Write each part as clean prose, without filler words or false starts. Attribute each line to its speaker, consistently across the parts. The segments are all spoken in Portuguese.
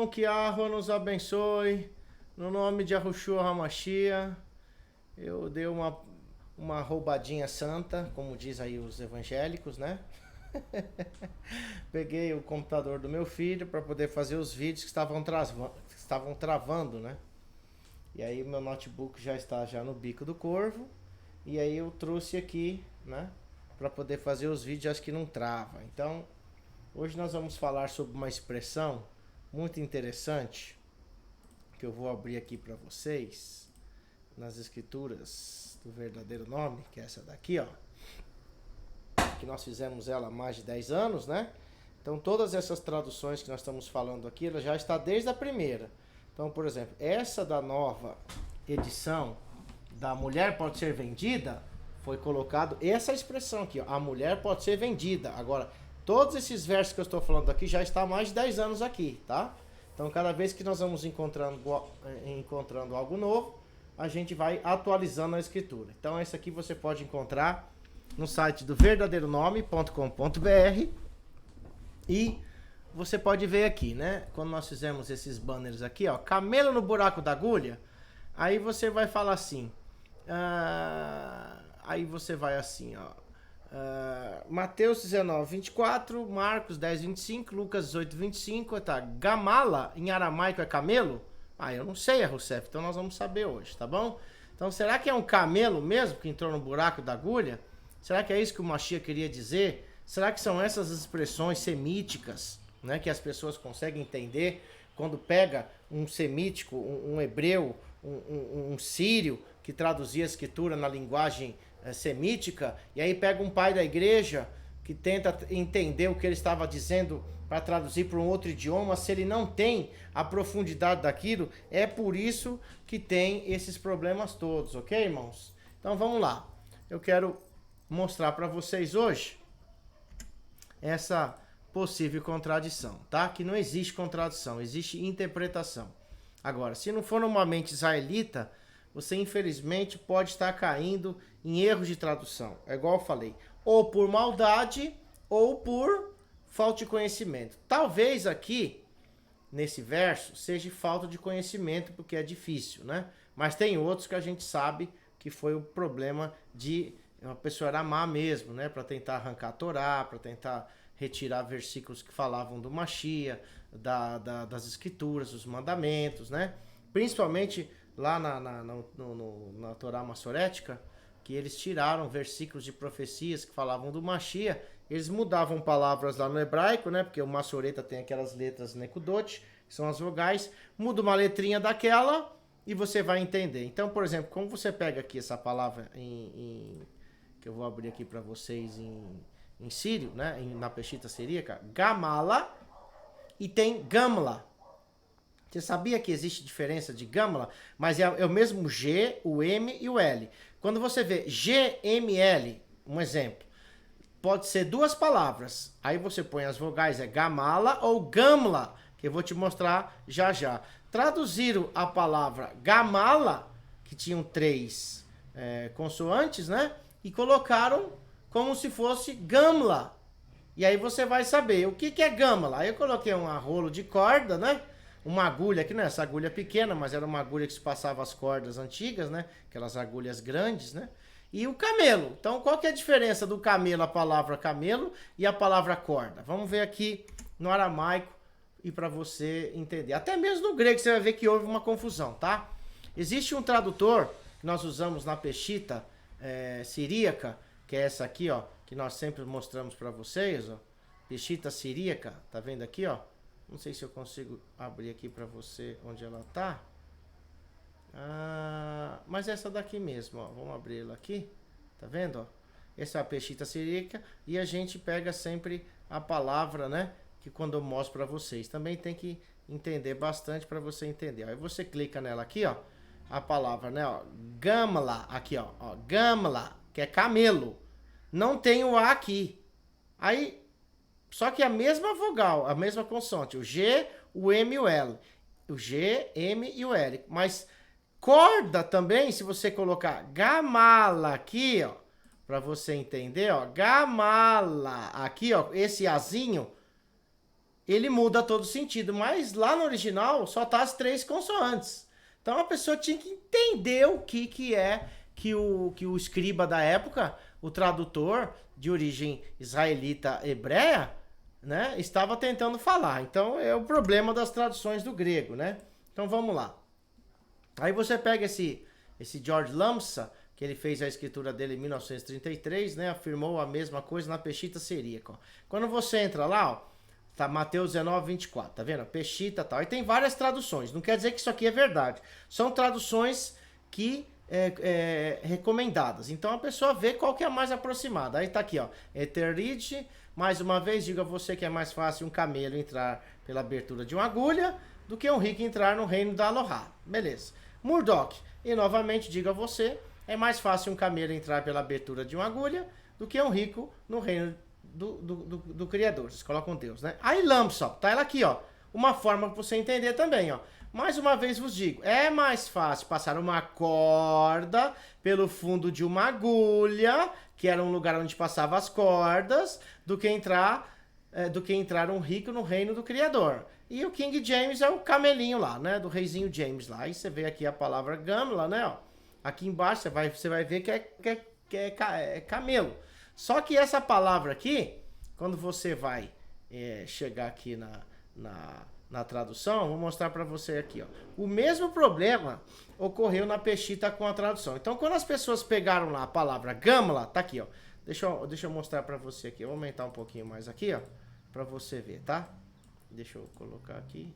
Speaker 1: Shalom, que Yahweh nos abençoe. No nome de Yahushua HaMashiach, eu dei uma roubadinha santa, como diz aí os evangélicos, né? Peguei o computador do meu filho para poder fazer os vídeos que estavam travando, né? E aí o meu notebook já está já no bico do corvo. E aí eu trouxe aqui, né? Para poder fazer os vídeos, acho que não trava. Então, hoje nós vamos falar sobre uma expressão muito interessante que eu vou abrir aqui para vocês nas escrituras do verdadeiro nome, que é essa daqui, ó. Que nós fizemos ela há mais de 10 anos, né? Então, todas essas traduções que nós estamos falando aqui, ela já está desde a primeira. Então, por exemplo, essa da nova edição da mulher pode ser vendida, foi colocado essa expressão aqui, ó, a mulher pode ser vendida. Agora, todos esses versos que eu estou falando aqui já está há mais de 10 anos aqui, tá? Então, cada vez que nós vamos encontrando algo novo, a gente vai atualizando a escritura. Então, esse aqui você pode encontrar no site do verdadeironome.com.br e você pode ver aqui, né? Quando nós fizemos esses banners aqui, ó, camelo no buraco da agulha, aí você vai falar assim, aí você vai assim, ó, Mateus 19, 24, Marcos 10, 25, Lucas 18, 25, tá? Gamala, em aramaico, é camelo? Eu não sei, Rousseff, então nós vamos saber hoje, tá bom? Então, será que é um camelo mesmo que entrou no buraco da agulha? Será que é isso que o Mashiach queria dizer? Será que são essas expressões semíticas, né, que as pessoas conseguem entender quando pega um semítico, um hebreu, um sírio que traduzia a escritura na linguagem semítica, e aí pega um pai da igreja que tenta entender o que ele estava dizendo para traduzir para um outro idioma, se ele não tem a profundidade daquilo, é por isso que tem esses problemas todos, ok, irmãos? Então vamos lá. Eu quero mostrar para vocês hoje essa possível contradição, tá? Que não existe contradição, existe interpretação. Agora, se não for numa mente israelita, você infelizmente pode estar caindo em erros de tradução. É igual eu falei, ou por maldade ou por falta de conhecimento. Talvez aqui, nesse verso, seja falta de conhecimento, porque é difícil, né? Mas tem outros que a gente sabe que foi o problema de a pessoa era má mesmo, né? Para tentar arrancar a Torá, para tentar retirar versículos que falavam do Mashiach, das escrituras, dos mandamentos, né? Principalmente lá na Torá massorética, que eles tiraram versículos de profecias que falavam do Mashiach, eles mudavam palavras lá no hebraico, né? Porque o massoreta tem aquelas letras Nekudot, que são as vogais, muda uma letrinha daquela e você vai entender. Então, por exemplo, como você pega aqui essa palavra que eu vou abrir aqui para vocês em sírio, né? Na peshita siríaca, Gamala, e tem Gamla. Você sabia que existe diferença de Gamla? Mas é o mesmo G, o M e o L. Quando você vê GML, um exemplo, pode ser duas palavras. Aí você põe as vogais, é Gamala ou Gamla, que eu vou te mostrar já já. Traduziram a palavra Gamala, que tinham três consoantes, né? E colocaram como se fosse Gamla. E aí você vai saber o que é Gamla. Aí eu coloquei um rolo de corda, né? Uma agulha, que não é essa agulha pequena, mas era uma agulha que se passava as cordas antigas, né? Aquelas agulhas grandes, né? E o camelo. Então, qual que é a diferença do camelo, a palavra camelo, e a palavra corda? Vamos ver aqui no aramaico e para você entender. Até mesmo no grego você vai ver que houve uma confusão, tá? Existe um tradutor que nós usamos na peshita siríaca, que é essa aqui, ó, que nós sempre mostramos para vocês, ó. Peshita siríaca, tá vendo aqui, ó? Não sei se eu consigo abrir aqui para você onde ela tá. Mas essa daqui mesmo, ó. Vamos abrir ela aqui. Tá vendo, ó? Essa é a peshita siríaca e a gente pega sempre a palavra, né? Que quando eu mostro para vocês. Também tem que entender bastante para você entender. Aí você clica nela aqui, ó. A palavra, né, ó, Gamla, aqui, ó, Gamla, que é camelo. Não tem o A aqui. Aí, só que a mesma vogal, a mesma consoante, o G, o M e o L. O G, M e o L. Mas corda também, se você colocar Gamala aqui, ó, para você entender, ó, Gamala, aqui, ó, esse Azinho, ele muda todo sentido, mas lá no original só tá as 3 consoantes. Então a pessoa tinha que entender o que é que o escriba da época, o tradutor de origem israelita hebreia, né, estava tentando falar. Então é o problema das traduções do grego, né? Então vamos lá. Aí você pega esse George Lamsa, que ele fez a escritura dele em 1933, né? Afirmou a mesma coisa na Peshitta Siríaca. Quando você entra lá, ó, tá Mateus 19, 24, tá vendo? Peshitta e tal. Aí tem várias traduções. Não quer dizer que isso aqui é verdade. São traduções que recomendadas. Então a pessoa vê qual que é a mais aproximada. Aí tá aqui, ó. Eterite, mais uma vez, diga a você que é mais fácil um camelo entrar pela abertura de uma agulha do que um rico entrar no reino da Aloha. Beleza. Murdoch, e novamente diga a você, é mais fácil um camelo entrar pela abertura de uma agulha do que um rico no reino do Criador. Vocês colocam Deus, né? Aí Lamsa, tá ela aqui, ó. Uma forma pra você entender também, ó. Mais uma vez vos digo, é mais fácil passar uma corda pelo fundo de uma agulha, que era um lugar onde passava as cordas, do que entrar um rico no reino do Criador. E o King James é o camelinho lá, né? Do reizinho James lá. Aí você vê aqui a palavra gamla, né? Ó. Aqui embaixo você vai ver que é camelo. Só que essa palavra aqui, quando você vai chegar aqui na tradução, vou mostrar para você aqui, ó. O mesmo problema ocorreu na Peshitta com a tradução. Então, quando as pessoas pegaram lá a palavra gamla, tá aqui, ó. Deixa eu mostrar para você aqui. Eu vou aumentar um pouquinho mais aqui, ó, para você ver, tá? Deixa eu colocar aqui.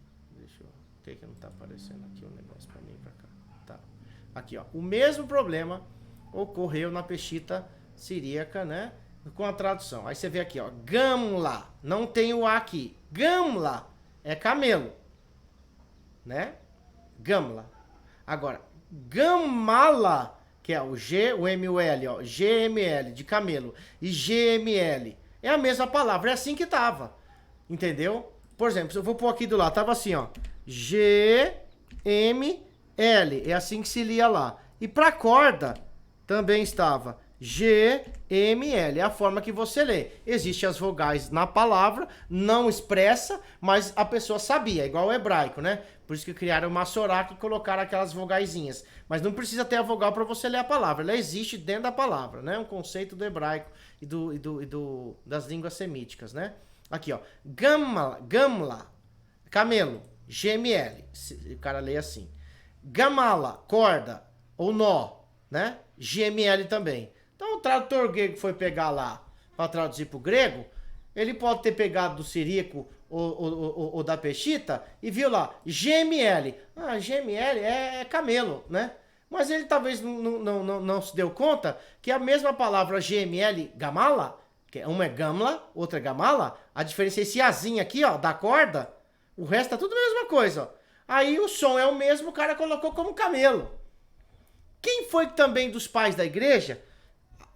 Speaker 1: Por que não tá aparecendo aqui o negócio para mim para cá? Tá. Aqui, ó. O mesmo problema ocorreu na Peshitta Siríaca, né? Com a tradução. Aí você vê aqui, ó. Gamla. Não tem o A aqui. Gamla é camelo, né? Gamla. Agora, gamala, que é o G, o M, o L, ó. GML, de camelo. E GML. É a mesma palavra. É assim que tava. Entendeu? Por exemplo, se eu vou pôr aqui do lado, tava assim, ó. GML. É assim que se lia lá. E pra corda, também estava GML. É a forma que você lê. Existem as vogais na palavra, não expressa, mas a pessoa sabia. Igual o hebraico, né? Por isso que criaram o Masorá e colocaram aquelas vogaizinhas. Mas não precisa ter a vogal para você ler a palavra. Ela existe dentro da palavra, né? Um conceito do hebraico e das línguas semíticas, né? Aqui, ó. Gamla, camelo, GML. O cara lê assim. Gamala, corda ou nó, né? GML também. Então o tradutor grego foi pegar lá para traduzir para o grego, ele pode ter pegado do siríaco ou da Peshitta e viu lá, GML. Ah, GML é camelo, né? Mas ele talvez não se deu conta que a mesma palavra GML, gamala, que uma é gamla, outra é gamala, a diferença é esse azinho aqui, ó, da corda, o resto tá tudo a mesma coisa, ó. Aí o som é o mesmo, o cara colocou como camelo. Quem foi que também dos pais da igreja,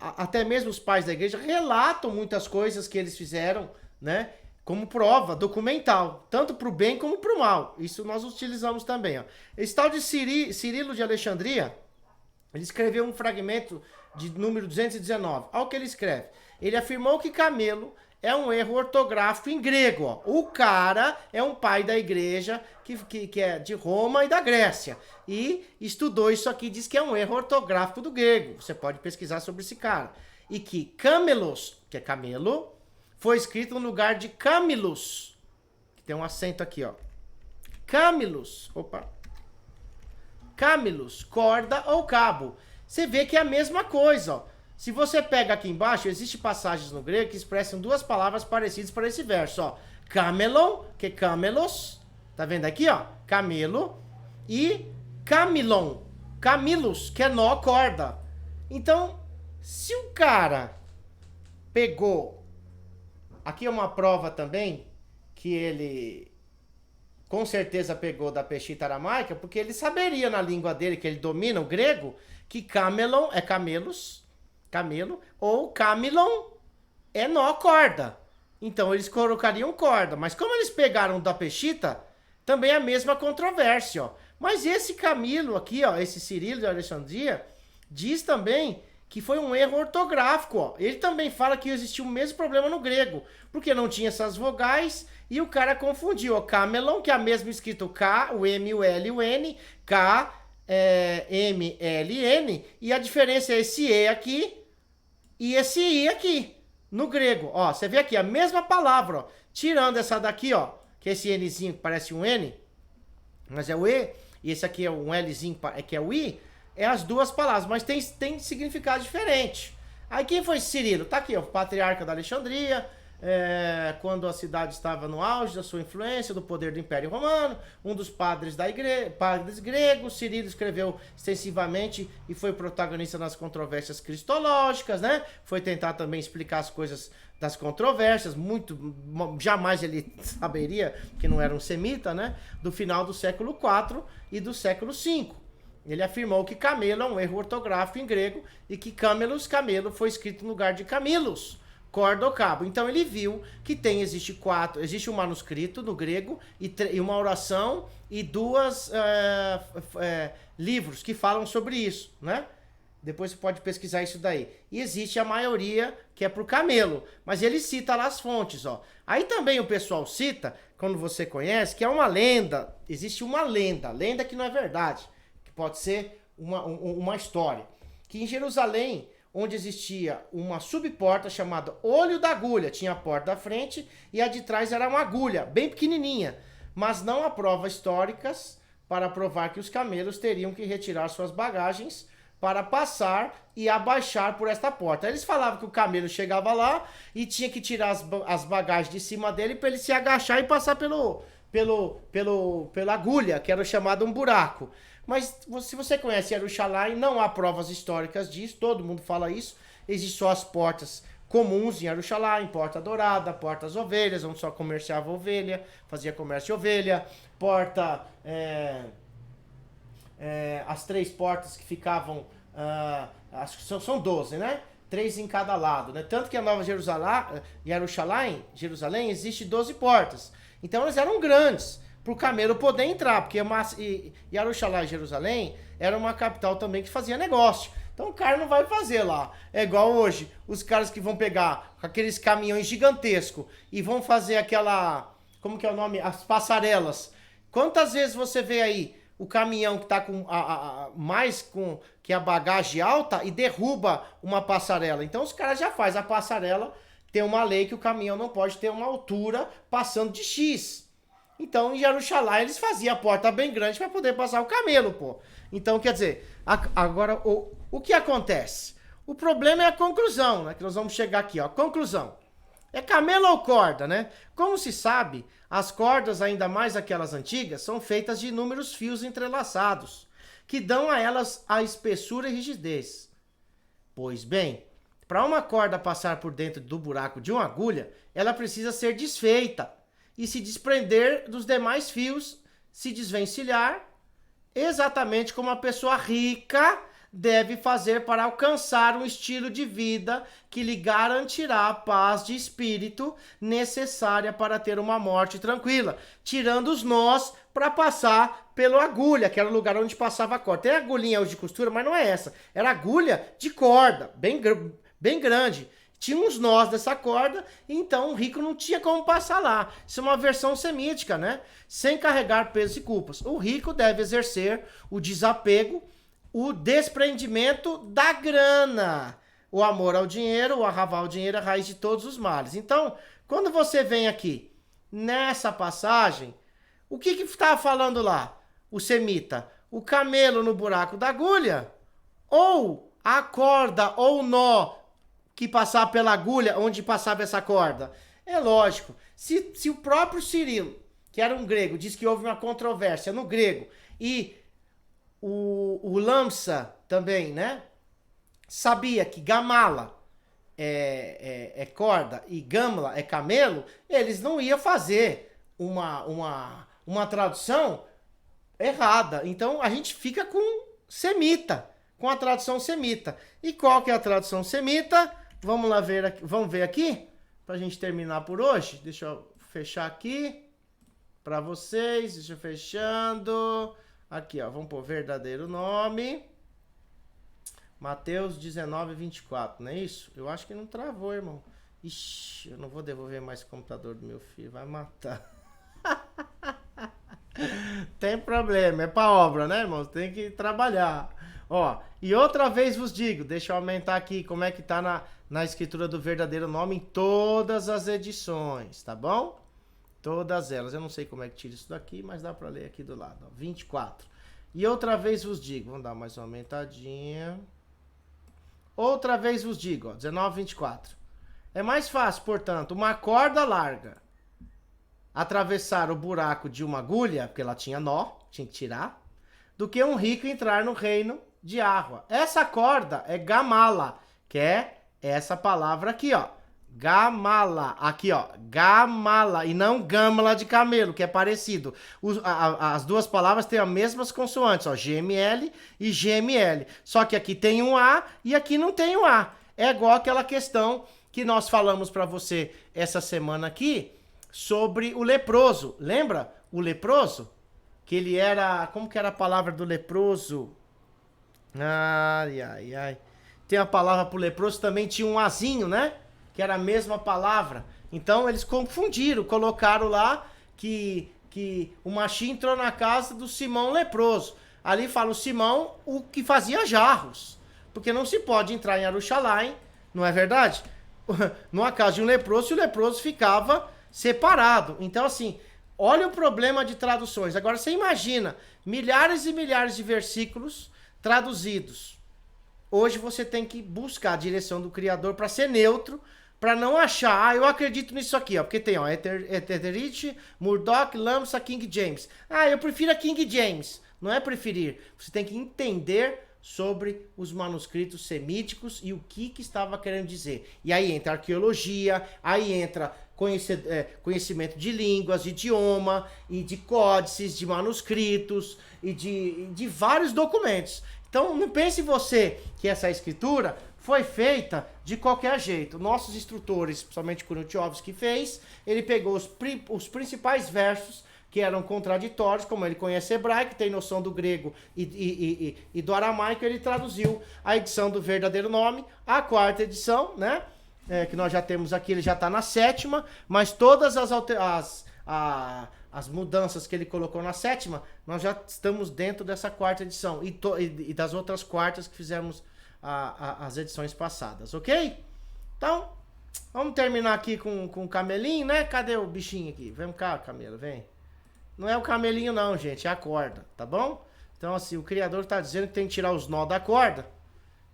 Speaker 1: até mesmo os pais da igreja, relatam muitas coisas que eles fizeram, né? Como prova documental, tanto para o bem como para o mal. Isso nós utilizamos também, ó. Esse tal de Cirilo de Alexandria, ele escreveu um fragmento de número 219. Olha o que ele escreve. Ele afirmou que camelo é um erro ortográfico em grego, ó. O cara é um pai da igreja que é de Roma e da Grécia. E estudou isso aqui, diz que é um erro ortográfico do grego. Você pode pesquisar sobre esse cara. E que camelos, que é camelo, foi escrito no lugar de camilus, que tem um acento aqui, ó. Camilus, camilus, corda ou cabo. Você vê que é a mesma coisa, ó. Se você pega aqui embaixo, existem passagens no grego que expressam duas palavras parecidas para esse verso, ó. Camelon, que é camelos, tá vendo aqui, ó? Camelo. E camilon, camilus, que é nó, corda. Então, se o cara pegou... Aqui é uma prova também que ele com certeza pegou da Peshitta aramaica, porque ele saberia na língua dele, que ele domina o grego, que camelon é camelos, camelo, ou camilon é nó, corda. Então eles colocariam corda. Mas como eles pegaram da Peshitta, também é a mesma controvérsia, ó. Mas esse Camilo aqui, ó, esse Cirilo de Alexandria, diz também que foi um erro ortográfico, ó. Ele também fala que existiu o mesmo problema no grego, porque não tinha essas vogais e o cara confundiu, ó, camelon, que é a mesma escrito K, o M, o L, o N, K, M, L, N, e a diferença é esse E aqui e esse I aqui, no grego, ó. Você vê aqui, a mesma palavra, ó, tirando essa daqui, ó, que é esse Nzinho que parece um N, mas é o E, e esse aqui é um Lzinho que é o I, é as duas palavras, mas tem significado diferente. Aí quem foi Cirilo? Tá aqui, ó, patriarca da Alexandria, quando a cidade estava no auge da sua influência, do poder do Império Romano, um dos padres padres gregos. Cirilo escreveu extensivamente e foi protagonista nas controvérsias cristológicas, né? Foi tentar também explicar as coisas das controvérsias, jamais ele saberia, que não era um semita, né? Do final do século IV e do século V. Ele afirmou que camelo é um erro ortográfico em grego e que camelos, camelo, foi escrito no lugar de camilos, corda ou cabo. Então ele viu que existe um manuscrito no grego e uma oração e duas livros que falam sobre isso, né? Depois você pode pesquisar isso daí. E existe a maioria que é pro camelo, mas ele cita lá as fontes, ó. Aí também o pessoal cita, quando você conhece, que é uma lenda, existe uma lenda que não é verdade, que pode ser uma história, que em Jerusalém, onde existia uma subporta chamada Olho da Agulha, tinha a porta da frente e a de trás era uma agulha, bem pequenininha, mas não há provas históricas para provar que os camelos teriam que retirar suas bagagens para passar e abaixar por esta porta. Eles falavam que o camelo chegava lá e tinha que tirar as bagagens de cima dele para ele se agachar e passar pela agulha, que era chamado um buraco. Mas se você conhece Jerusalém, não há provas históricas disso, todo mundo fala isso. Existem só as portas comuns em Jerusalém, porta dourada, porta das ovelhas, onde só comerciava ovelha, fazia comércio de ovelha, porta... as 3 portas que ficavam, acho que são 12, né? 3 em cada lado, né? Tanto que a Nova Jerusalém, existe 12 portas. Então elas eram grandes, para o camelo poder entrar, porque Jerusalém era uma capital também que fazia negócio. Então o cara não vai fazer lá. É igual hoje, os caras que vão pegar aqueles caminhões gigantescos e vão fazer aquela, como que é o nome? As passarelas. Quantas vezes você vê aí o caminhão que está com que a bagagem alta e derruba uma passarela? Então os caras já fazem a passarela, tem uma lei que o caminhão não pode ter uma altura passando de X. Então em Jerusalém eles faziam a porta bem grande para poder passar o camelo, pô. Então quer dizer, agora o que acontece? O problema é a conclusão, né? Que nós vamos chegar aqui, ó. Conclusão. É camelo ou corda, né? Como se sabe, as cordas, ainda mais aquelas antigas, são feitas de inúmeros fios entrelaçados, que dão a elas a espessura e rigidez. Pois bem, para uma corda passar por dentro do buraco de uma agulha, ela precisa ser desfeita e se desprender dos demais fios, se desvencilhar, exatamente como a pessoa rica deve fazer para alcançar um estilo de vida que lhe garantirá a paz de espírito necessária para ter uma morte tranquila, tirando os nós para passar pela agulha, que era o lugar onde passava a corda. Tem agulhinha hoje de costura, mas não é essa. Era agulha de corda, bem grande. Tinha uns nós dessa corda, então o rico não tinha como passar lá. Isso é uma versão semítica, né? Sem carregar pesos e culpas. O rico deve exercer o desapego, o desprendimento da grana. O amor ao dinheiro, o arravar ao dinheiro é a raiz de todos os males. Então, quando você vem aqui, nessa passagem, o que estava falando lá? O semita, o camelo no buraco da agulha? Ou a corda ou o nó que passava pela agulha onde passava essa corda? É lógico, se o próprio Cirilo, que era um grego, diz que houve uma controvérsia no grego, e o Lamsa também, né? Sabia que gamala é corda e gamla é camelo, eles não iam fazer uma tradução errada. Então a gente fica com semita, com a tradução semita. E qual que é a tradução semita? Vamos lá ver aqui, vamos ver aqui, pra gente terminar por hoje. Deixa eu fechar aqui para vocês, deixa eu fechando. Aqui, ó, vamos pôr verdadeiro nome. Mateus 19, 24, não é isso? Eu acho que não travou, irmão. Ixi, eu não vou devolver mais o computador do meu filho, vai matar. Tem problema, é pra obra, né, irmão? Tem que trabalhar. Ó, e outra vez vos digo, deixa eu aumentar aqui como é que tá na escritura do verdadeiro nome em todas as edições, tá bom? Todas elas. Eu não sei como é que tira isso daqui, mas dá pra ler aqui do lado, ó, 24. E outra vez vos digo, vamos dar mais uma aumentadinha. Outra vez vos digo, ó, 19, 24. É mais fácil, portanto, uma corda larga atravessar o buraco de uma agulha, porque ela tinha nó, tinha que tirar, do que um rico entrar no reino de Arwa. Essa corda é gamala, que é essa palavra aqui, ó. Gamala, aqui ó, gamala, e não gâmala de camelo, que é parecido. As duas palavras têm as mesmas consoantes, ó, GML e GML. Só que aqui tem um A e aqui não tem um A. É igual aquela questão que nós falamos para você essa semana aqui, sobre o leproso. Lembra o leproso? Que ele era... Como que era a palavra do leproso? Ai, ai, ai. Tem a palavra pro leproso, também tinha um azinho, né? Que era a mesma palavra. Então eles confundiram, colocaram lá que o machinho entrou na casa do Simão leproso. Ali fala o Simão, o que fazia jarros. Porque não se pode entrar em Jerusalém, não é verdade? Numa casa de um leproso, e o leproso ficava separado. Então, assim, olha o problema de traduções. Agora, você imagina milhares e milhares de versículos traduzidos. Hoje você tem que buscar a direção do Criador para ser neutro, para não achar, eu acredito nisso aqui, ó, porque tem, ó, Etheridge, Murdoch, Lamsa, King James. Eu prefiro a King James. Não é preferir. Você tem que entender sobre os manuscritos semíticos e o que estava querendo dizer. E aí entra arqueologia, aí entra conhecimento de línguas, de idioma, e de códices, de manuscritos, e de vários documentos. Então não pense você que essa escritura foi feita de qualquer jeito. Nossos instrutores, principalmente Kurutiovsky, fez, ele pegou os principais versos que eram contraditórios, como ele conhece hebraico, tem noção do grego e do aramaico, ele traduziu a edição do verdadeiro nome, a quarta edição, né? Que nós já temos aqui, ele já está na sétima, mas todas as mudanças que ele colocou na sétima, nós já estamos dentro dessa quarta edição e das outras quartas que fizemos as edições passadas, ok? Então, vamos terminar aqui com o camelinho, né? Cadê o bichinho aqui? Vem cá, camelo, vem. Não é o camelinho não, gente, é a corda, tá bom? Então, assim, o Criador tá dizendo que tem que tirar os nós da corda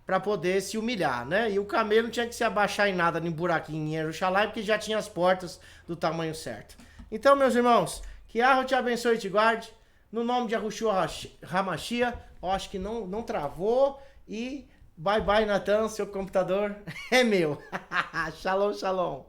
Speaker 1: para poder se humilhar, né? E o camelo não tinha que se abaixar em nada, nem buraquinho em Jerusalém, porque já tinha as portas do tamanho certo. Então, meus irmãos, que Yahweh te abençoe e te guarde. No nome de Yahushua Hamashia, eu acho que não travou. E bye bye, Natan, seu computador é meu. Shalom, shalom.